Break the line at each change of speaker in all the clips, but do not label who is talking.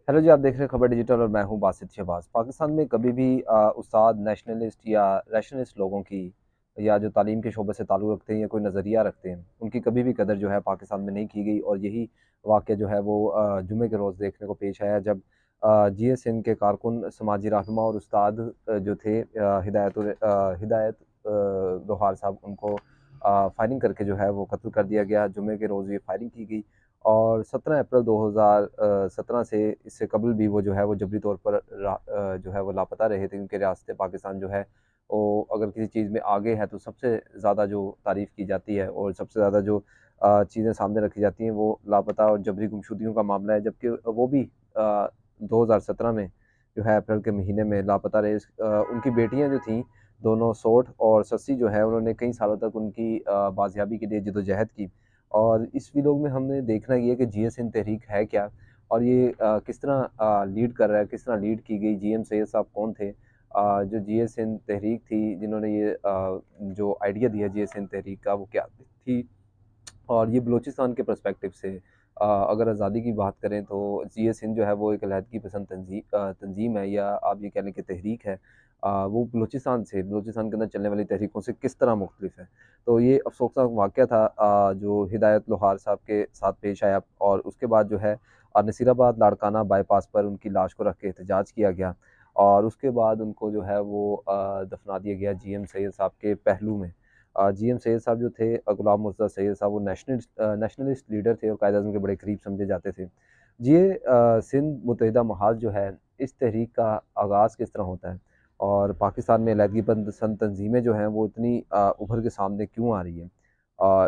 Hello जी, आप देख रहे हैं खबर डिजिटल और मैं हूं बासित शहबाज। पाकिस्तान में कभी भी उस्ताद, नेशनलिस्ट या रैशनलिस्ट लोगों की या जो तालीम के शोबे से ताल्लुक़ रखते हैं या कोई नज़रिया रखते हैं, उनकी कभी भी कदर जो है पाकिस्तान में नहीं की गई। और यही वाक़या जो है वो जुमे के रोज़ देखने को पेश आया जब जीएसएन के कारकुन, समाजी रहनुमा और उस्ताद जो थे हिदायत लोहार साहब, उनको फायरिंग करके जो है वो कत्ल कर दिया गया। जुमे के रोज़ ये फायरिंग की गई और 17 अप्रैल 2017 से इससे कबल भी वो जो है वो जबरी तौर पर जो है वो लापता रहे थे, क्योंकि रियासत पाकिस्तान जो है वो अगर किसी चीज़ में आगे है तो सबसे ज़्यादा जो तारीफ़ की जाती है और सबसे ज़्यादा जो चीज़ें सामने रखी जाती हैं वो लापता और जबरी गुमशुदगियों का मामला है, जबकि वो भी 2017 में जो है अप्रैल के महीने में लापता रहे। उनकी बेटियां जो थीं, दोनों सोठ और सस्सी जो है, उन्होंने कई सालों तक उनकी बाजियाबी के लिए जदोजहद की। और इस वीलॉग में हमने देखना ये है कि जीएसएन तहरीक है क्या, और ये किस तरह लीड कर रहा है, किस तरह लीड की गई। जीएम सैयद साहब कौन थे? जो जीएसएन तहरीक थी, जिन्होंने ये जो आइडिया दिया जीएसएन तहरीक का, वो क्या थी? और ये बलूचिस्तान के पर्सपेक्टिव से अगर आज़ादी की बात करें तो जीएस हिंद जो है वो एक अलहदगी पसंद तंजीम है, या आप ये कह लें कि तहरीक है। वो बलूचिस्तान के अंदर चलने वाली तहरीकों से किस तरह मुख्तलिफ है। तो ये अफसोसनाक वाक़या था जो हिदायत लोहार साहब के साथ पेश आया। और उसके बाद जो है नसीराबाद लाड़काना बाईपास पर उनकी लाश को रख के एहतजाज किया गया, और उसके बाद उनको जो है वो दफना दिया गया जीएम सैयद साहब के पहलू में। जीएम सैयद साहब जो थे, गुलाम मुर्तज़ा सैयद साहब, वो नेशनलिस्ट लीडर थे और कायद-ए-आज़म के बड़े करीब समझे जाते थे। ये सिंध मुत्तहिदा महाज़ जो है, इस तहरीक का आगाज़ किस तरह होता है, और पाकिस्तान में अलहदगी पसंद तंजीमें जो हैं वो इतनी उभर के सामने क्यों आ रही हैं?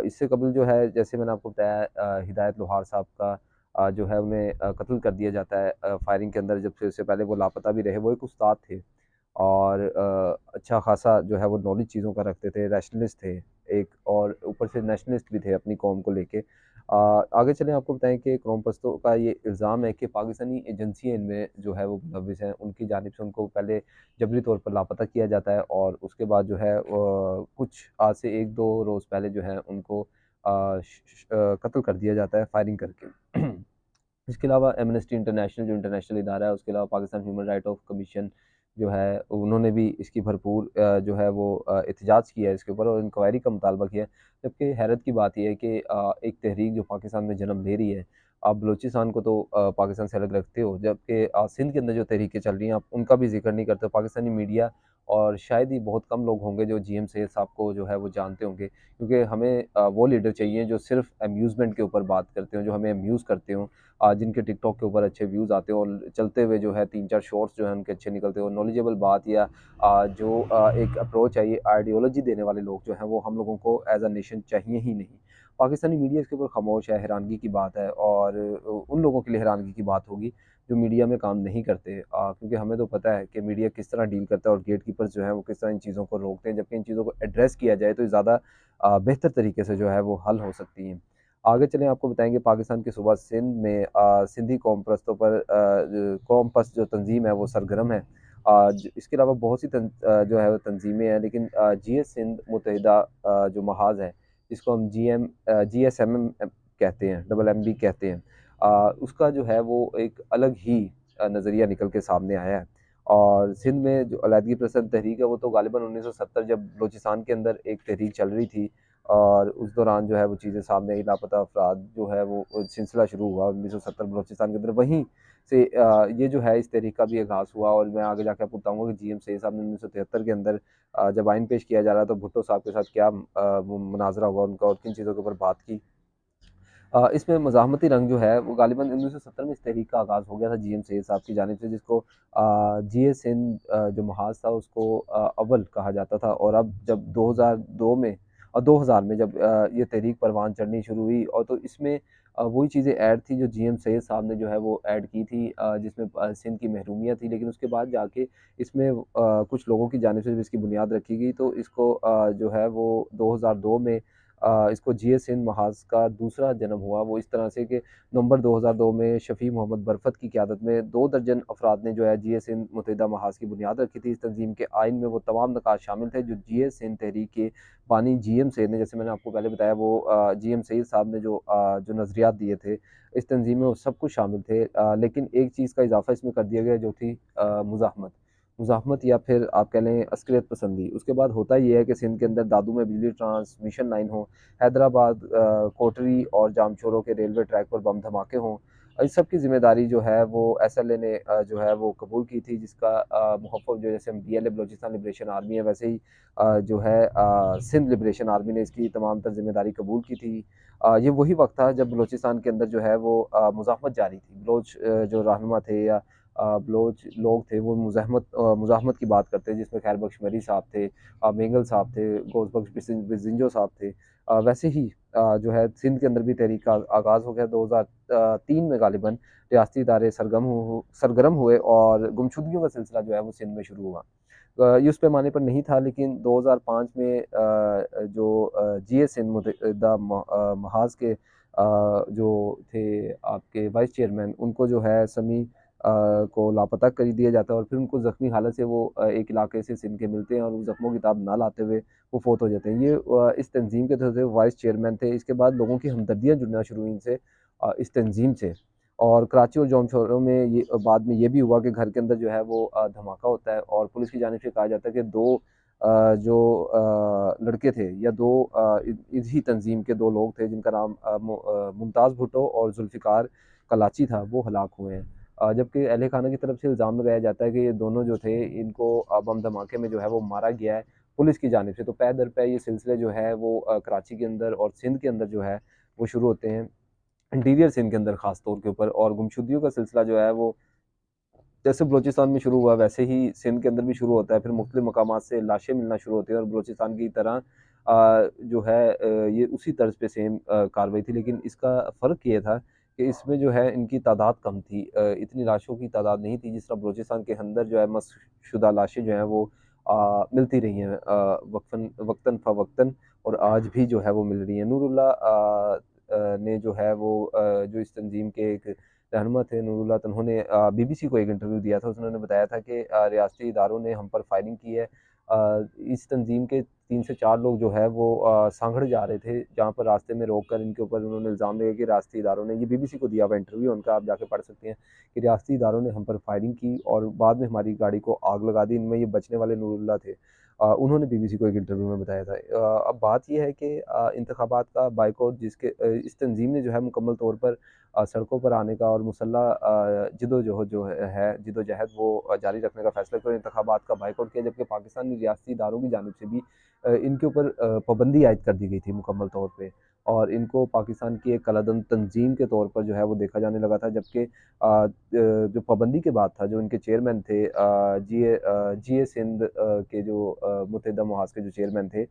इससे कबल जो है, जैसे मैंने आपको बताया, हिदायत लोहार साहब का जो है उन्हें कत्ल कर दिया जाता है फायरिंग के अंदर, जबकि उससे पहले वो लापता भी रहे। वो एक उस्ताद थे और अच्छा खासा जो है वो नॉलेज चीज़ों का रखते थे, रैशनलिस्ट थे एक, और ऊपर से नेशनलिस्ट भी थे अपनी कौम को लेके। आगे चलें, आपको बताएँ कि कौम परस्तों का ये इल्ज़ाम है कि पाकिस्तानी एजेंसियाँ इनमें जो है वो मुलव्विस हैं। उनकी जानिब से उनको पहले जबरी तौर पर लापता किया जाता है, और उसके बाद जो है कुछ आज से 1-2 रोज़ पहले जो है उनको कत्ल कर दिया जाता है फायरिंग करके। इसके अलावा एमनेस्टी इंटरनेशनल, जो इंटरनेशनल इदारा है, उसके अलावा Pakistan human right of commission जो है, उन्होंने भी इसकी भरपूर जो है वो एहतजाज किया है इसके ऊपर और इंक्वायरी का मुतालबा किया है। जबकि हैरत की बात ये है कि एक तहरीक जो पाकिस्तान में जन्म ले रही है, आप बलूचिस्तान को तो पाकिस्तान से अलग रखते हो, जबकि सिंध के अंदर जो तहरीकें चल रही हैं, आप उनका भी ज़िक्र नहीं करते हो। पाकिस्तानी मीडिया और शायद ही बहुत कम लोग होंगे जो जीएम सैयद साहब को जो है वो जानते होंगे, क्योंकि हमें वो लीडर चाहिए जो सिर्फ़ अम्यूज़मेंट के ऊपर बात करते हों, जो हमें अम्यूज़ करते हों, जिनके टिकटॉक के ऊपर अच्छे व्यूज़ आते हो और चलते हुए जो है 3-4 शॉर्ट्स जो हैं उनके अच्छे निकलते हो, नॉलेजेबल बात या जो एक अप्रोच है, ये आइडियोलॉजी देने वाले लोग जो हैं वो हम लोगों को एज़ अ नेशन चाहिए ही नहीं। पाकिस्तानी मीडिया इसके ऊपर खामोश है, हैरानगी की बात है, और उन लोगों के लिए हैरानगी की बात होगी जो मीडिया में काम नहीं करते, क्योंकि हमें तो पता है कि मीडिया किस तरह डील करता है और गेट कीपर्स जो हैं वो किस तरह इन चीज़ों को रोकते हैं, जबकि इन चीज़ों को एड्रेस किया जाए तो ज़्यादा बेहतर तरीके से जो है वो हल हो सकती हैं। आगे चलें, आपको बताएँगे पाकिस्तान के सूबा सिंध में सिंधी कौम परस्तों पर कौम पस्त जो तंज़ीम है वो सरगर्म है। इसके अलावा बहुत सी जो है वो तंज़ीमें हैं, लेकिन जीएस सिंध मुत्तहिदा जो महाज़ है, जिसको हम जीएसएमएम कहते हैं, डबल एमबी कहते हैं, उसका जो है वो एक अलग ही नज़रिया निकल के सामने आया है। और सिंध में जो अलहदगी पसंद तहरीक है, वो तो गालिबन 1970 जब बलूचिस्तान के अंदर एक तहरीक चल रही थी, और उस दौरान जो है वो चीज़ें सामने आई, लापता अफराद जो है वो सिलसिला शुरू हुआ 1970 बलूचिस्तान के अंदर। वहीं से ये जो है इस तहरीक का भी आगाज़ हुआ, और मैं आगे जाके आपको बताऊँगा कि जीएम सैयद साहब ने 1973 के अंदर जब आइन पेश किया जा रहा था, तो भुट्टो साहब के साथ क्या वो मुनाज़रा हुआ उनका और किन चीज़ों के ऊपर बात की। इसमें मज़ाहमती रंग जो है वो गालिबन 1970 में इस तहरीक का आगाज़ हो गया था जीएम सैयद साहब की जानिब से, जिसको जीएस हिंद जो महाज़ था उसको अव्वल कहा जाता था। और अब जब 2002 में और 2000 में जब ये तहरीक परवान चढ़नी शुरू हुई, और तो इसमें वही चीज़ें ऐड थी जो जीएम सैयद साहब ने जो है वो ऐड की थी, जिसमें सिंध की महरूमियत थी। लेकिन उसके बाद जाके इसमें कुछ लोगों की जानिब से जब इसकी बुनियाद रखी गई, तो इसको जो है वो 2002 में इसको जीए सिंध महाज का दूसरा जन्म हुआ। वो इस तरह से कि नवंबर 2002 में शफ़ी मोहम्मद बरफत की क़यादत में 2 दर्जन अफराद ने जो है जीए सिंध मुत्तहिदा महाज की बुनियाद रखी थी। इस तंज़ीम के आइन में वो तमाम निकात शामिल थे जो जीए सिंध तहरीक के बानी जीएम सैयद ने, जैसे मैंने आपको पहले बताया, वो जीएम सैयद साहब ने जो नज़रियात दिए थे इस तंज़ीम में, वो सब कुछ शामिल थे। लेकिन एक चीज़ का इजाफ़ा इसमें कर दिया गया जो थी मुज़ाहमत। मुज़ाहमत या फिर आप कह लें अस्करियत पसंदी। उसके बाद होता ये है कि सिंध के अंदर दादू में बिजली ट्रांसमिशन लाइन हो, हैदराबाद कोटरी और जामचोरों के रेलवे ट्रैक पर बम धमाके हों। इस सब की ज़िम्मेदारी जो है वो एसएलए ने जो है वो कबूल की थी, जिसका मुखफ़्फ़ जो जैसे बीएलए बलूचिस्तान लिबरेशन आर्मी है, वैसे ही जो है सिंध लिबरेशन आर्मी ने इसकी तमाम तर ज़िम्मेदारी कबूल की थी। ये वही वक़्त था जब बलूचिस्तान के अंदर जो है वो मुज़ाहमत जारी थी। बलोच जो रहनुमा थे या बलोच लोग थे वो मुज़ाहमत की बात करते हैं, जिसमें खैर बख्श मरी साहब थे, मेंगल साहब थे, गौस बख्श बिजिंजो साहब थे। वैसे ही जो है सिंध के अंदर भी तहरीक का आगाज़ हो गया। 2003 में गालिबन रियासती इदारे सरगर्म हुए और गुमशुदगियों का सिलसिला जो है वो सिंध में शुरू हुआ। ये उस पैमाने पर नहीं था, लेकिन 2005 में जो जीए सिंध मुत्तहिदा महाज के जो थे आपके वाइस चेयरमैन, उनको जो है समी को लापता कर दिया जाता है और फिर उनको ज़ख्मी हालत से वो एक इलाके से सिंध के मिलते हैं और वो ज़ख्मों की ताब ना लाते हुए वो फ़ौत हो जाते हैं। ये इस तंज़ीम के थे वाइस चेयरमैन थे। इसके बाद लोगों की हमदर्दियाँ जुड़ना शुरू हुई इनसे, इस तंज़ीम से। और कराची और जौनपुर में ये बाद में ये भी हुआ कि घर के अंदर जो है वो धमाका होता है और पुलिस की जानिब से कहा जाता है कि 2 जो लड़के थे या 2 इसी तंज़ीम के 2 लोग थे जिनका नाम मुमताज़ भुट्टो और ज़ुल्फ़िकार कलाची था, वो हलाक हुए हैं। जबकि अहले खाना की तरफ से इल्ज़ाम लगाया जाता है कि ये दोनों जो थे इनको बम धमाके में जो है वो मारा गया है पुलिस की जानिब से। तो पै दर पै ये सिलसिले जो है वो कराची के अंदर और सिंध के अंदर जो है वो शुरू होते हैं। इंटीरियर सिंध के अंदर ख़ास तौर के ऊपर, और गुमशुदगियों का सिलसिला जो है वो जैसे बलूचिस्तान में शुरू हुआ वैसे ही सिंध के अंदर भी शुरू होता है। फिर मुख्तलिफ मकामात से लाशें मिलना शुरू होती हैं और बलूचिस्तान की तरह जो है ये उसी तर्ज पे सेम कार्रवाई थी, लेकिन इसका फ़र्क ये था कि इसमें जो है इनकी तादाद कम थी। इतनी लाशों की तादाद नहीं थी जिस तरह बलूचिस्तान के अंदर जो है मस्कशुदा लाशें जो हैं वो मिलती रही हैं वक्तन फ़वक्तन, और आज भी जो है वो मिल रही हैं। नूरुल्लाह ने जो है वो जो इस तंज़ीम के एक रहनुमा थे नूरुल्लाह, तो उन्होंने बीबीसी को एक इंटरव्यू दिया था। उसमें उन्होंने बताया था कि रियासती इदारों ने हम पर फायरिंग की है। इस तंज़ीम के 3 से 4 लोग जो है वो सांगड़ जा रहे थे, जहाँ पर रास्ते में रोक कर इनके ऊपर उन्होंने इल्ज़ाम लगाया कि रियासती इदारों ने, ये बीबीसी को दिया हुआ इंटरव्यू उनका, आप जाके पढ़ सकते हैं, कि रियासती इदारों ने हम पर फायरिंग की और बाद में हमारी गाड़ी को आग लगा दी। इनमें ये बचने वाले नूरुल्लाह थे। उन्होंने बीबीसी को एक इंटरव्यू में बताया था। अब बात ये है कि इंतखाबात का बायकॉट जिसके इस तंज़ीम ने जो है मुकम्मल तौर पर सड़कों पर आने का और मुसल्लह जिदोजहद जो है जिदोजहद वो जारी रखने का फ़ैसला किया और इंतखाबात का बायकॉट किया, जबकि पाकिस्तानी रियासती इदारों की जानिब से भी इनके ऊपर पाबंदी आयद कर दी गई थी मुकम्मल तौर पे, और इनको पाकिस्तान की एक कलादम तंज़ीम के तौर पर जो है वो देखा जाने लगा था। जबकि जो पाबंदी के बाद था, जो इनके चेयरमैन थे जीए सिंध के जो मुत्तहिदा महाज के जो चेयरमैन थे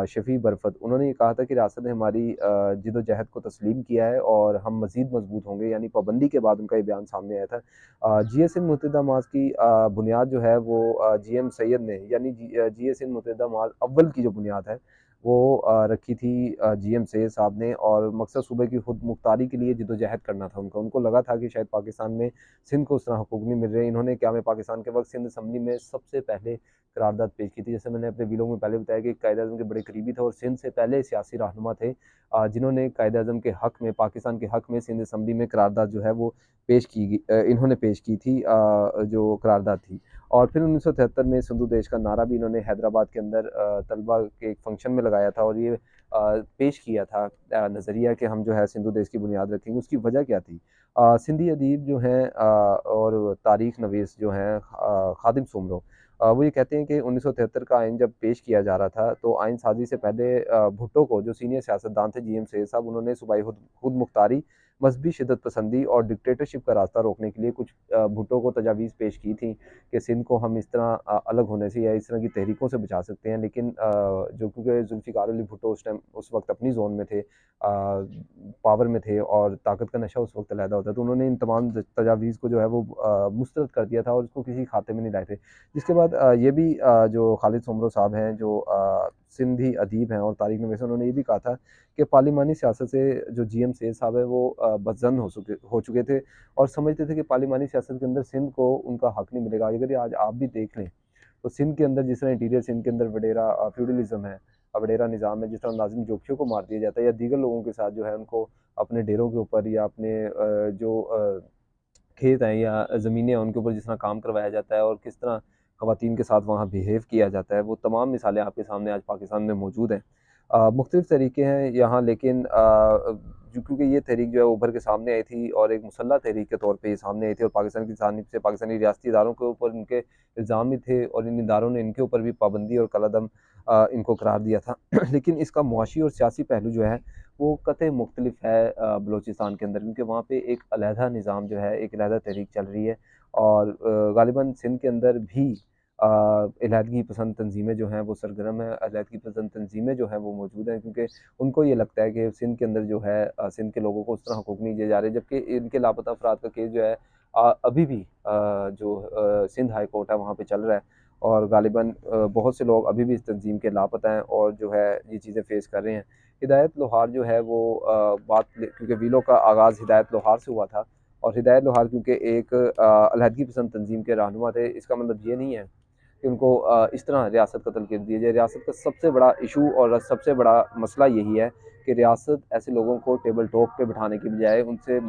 शफ़ी बरफत, उन्होंने ये कहा था कि रियासत ने हमारी जिदोजहद को तस्लीम किया है और हम मज़ीद मज़बूत होंगे, यानी पाबंदी के बाद उनका ये बयान सामने आया था। जीए सिंध मुत्तहिदा महाज की बुनियाद जो है वो जीएम सैयद ने, यानी जीए सिंध मुत्तहिदा महाज अव्वल की जो बुनियाद है वो रखी थी जीएम सैयद साहब ने, और मकसद सूबे की खुद मुख्तारी के लिए जिदोजहद करना था उनका। उनको लगा था कि शायद पाकिस्तान में सिंध को उस तरह हकूक़ नहीं मिल रहे। इन्होंने क्या में पाकिस्तान के वक़्त सिंध असम्बली में सबसे पहले करारदाद पेश की थी। जैसे मैंने अपने वीडियो में पहले बताया कि कायद-ए-आज़म के बड़े करीबी थे और सिंध से पहले सियासी रहनुमा थे जिन्होंने कायद-ए-आज़म के हक़ में, पाकिस्तान के हक़ में सिंध असम्बली में करारदाद जो है वो इन्होंने पेश की थी, जो करारदाद थी। और फिर 1973 में सिंधु देश का नारा भी इन्होंने हैदराबाद के अंदर तलबा के एक फंक्शन में लगाया था और ये पेश किया था नज़रिया कि हम जो है सिंधु देश की बुनियाद रखेंगे। उसकी वजह क्या थी? सिंधी अदीब जो हैं और तारीख़ नवीस जो हैं ख़ादिम सुमरो, वो ये कहते हैं कि 1973 का आइन जब पेश किया जा रहा था, तो आइन साज़ी से पहले भुट्टो को, जो सीनियर सियासतदान थे जीएम सैयद साहब, उन्होंने सूबाई खुद मुख्तारी, मज़हबी शिद्दत पसंदी और डिक्टेटरशिप का रास्ता रोकने के लिए कुछ भुट्टो को तजावीज़ पेश की थी कि सिंध को हम इस तरह अलग होने से या इस तरह की तहरीकों से बचा सकते हैं। लेकिन जो क्योंकि ज़ुल्फ़िकार अली भुट्टो उस वक़्त अपनी ज़ोन में थे, पावर में थे और ताकत का नशा उस वक़्त अलहदा होता है, तो उन्होंने इन तमाम तजावीज़ को जो है वो मुस्तरद कर दिया था और उसको किसी खाते में नहीं लाए थे। जिसके बाद ये भी जो खालिद सुमरो साहब हैं, जो सिंधी अदीब हैं और तारीख नवीस, उन्होंने ये भी कहा था कि पार्लिमानी सियासत से जो GM सैयद साहब है वो बदज़न हो चुके थे और समझते थे कि पार्लिमानी सियासत के अंदर सिंध को उनका हक नहीं मिलेगा। अगर ये आज आप भी देख लें तो सिंध के अंदर जिस तरह इंटीरियर सिंध के अंदर वडेरा फ्यूडलिज्म है, वडेरा निज़ाम है, जिस तरह नाज़िम जोगियों को मार दिया जाता है या दीगर लोगों के साथ जो है उनको अपने डेरों के ऊपर या अपने जो खेत हैं या ज़मीनें हैं उनके ऊपर जिस तरह काम करवाया जाता है और किस तरह ख़वातीन के साथ वहाँ बिहेव किया जाता है, वो तमाम मिसालें आपके सामने आज पाकिस्तान में मौजूद हैं। मुख्तलिफ़ तरीके हैं यहाँ, लेकिन जो क्योंकि ये तहरीक जो है उभर के सामने आई थी और एक मुसल्लह तहरीक के तौर पे ये सामने आई थी और पाकिस्तान की जानिब से पाकिस्तानी रियासती इदारों के ऊपर इनके इल्ज़ाम भी थे और इन इदारों ने इनके ऊपर भी पाबंदी और कलादम इनको करार दिया था। लेकिन इसका मुआशी और सियासी पहलू जो है वो कतई मुख्तलिफ है बलूचिस्तान के अंदर, क्योंकि वहाँ पे एक अलहदा निज़ाम जो है, एक अलहदा तहरीक चल रही है और गालिबन सिंध के अंदर भी अलहदगी पसंद तंजीमें जो हैं वो सरगर्म हैं, अलहदगी पसंद तंजीमें जो हैं वो मौजूद हैं, क्योंकि उनको ये लगता है कि सिंध के अंदर जो है सिंध के लोगों को उस तरह हकूक़ नहीं दिए जा रहे, जबकि इनके लापता अफराद का केस जो है अभी भी जो सिंध हाई कोर्ट है वहाँ पे चल रहा है और गालिबन बहुत से लोग अभी भी इस तंजीम के लापता हैं और जो है ये चीज़ें फ़ेस कर रहे हैं। हिदायत लोहार जो है वो क्योंकि वीलो का आगाज़ हिदायत लोहार से हुआ था और हिदायत लोहार क्योंकि एक अलहदगी पसंद तंजीम के रहनुमा थे, इसका मतलब ये नहीं है कि उनको इस तरह रियासत कत्ल कर दी जाए। रियासत का सबसे बड़ा इशू और सबसे बड़ा मसला यही है कि रियासत ऐसे लोगों को टेबल टॉक पे बिठाने की बजाय उनसे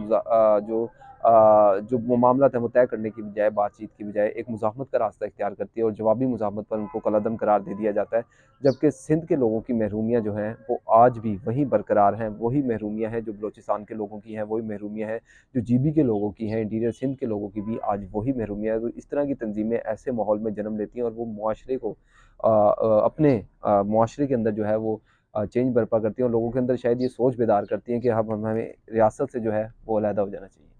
जो वो मामला है वो तय करने की बजाय, बातचीत की बजाय एक मुज़ाहमत का रास्ता इख्तियार करती है और जवाबी मुज़ाहमत पर उनको कलअदम करार दे दिया जाता है। जबकि सिंध के लोगों की महरूमियाँ जो हैं वो आज भी वहीं बरकरार हैं, वही महरूमियाँ हैं जो बलूचिस्तान के लोगों की हैं, वही महरूमियाँ हैं जो GB के लोगों की हैं, इंटीरियर सिंध के लोगों की भी आज वही महरूमियाँ हैं। तो इस तरह की तंजीमें ऐसे माहौल में जन्म लेती हैं और वो मुआशरे को अपने मुआशरे के अंदर जो है वो चेंज बर्पा करती हैं और लोगों के अंदर शायद ये सोच बेदार करती हैं कि अब हमें रियासत से जो है वो अलहदा हो जाना चाहिए।